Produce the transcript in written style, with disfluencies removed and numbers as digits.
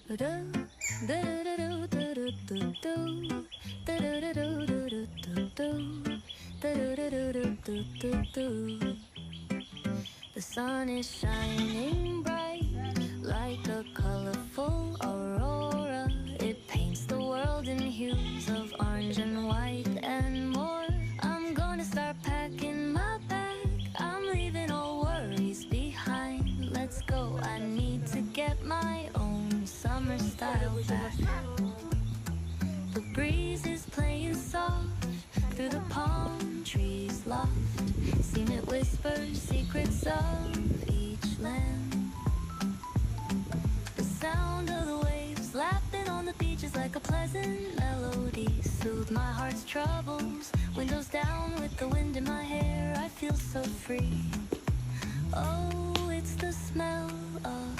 The sun is shining bright like a colorful aurora. It paints the world in hues of orange and white and more. I'm gonna start packing my bag. I'm leaving all worries behind. Let's go, I need to get my own summer style back. The breeze is playing soft through the palm trees loft. Seen it whisper secrets of each land. The sound of the waves lapping on the beach is like a pleasant melody. Soothe my heart's troubles. Windows down with the wind in my hair. I feel so free. Oh, it's the smell of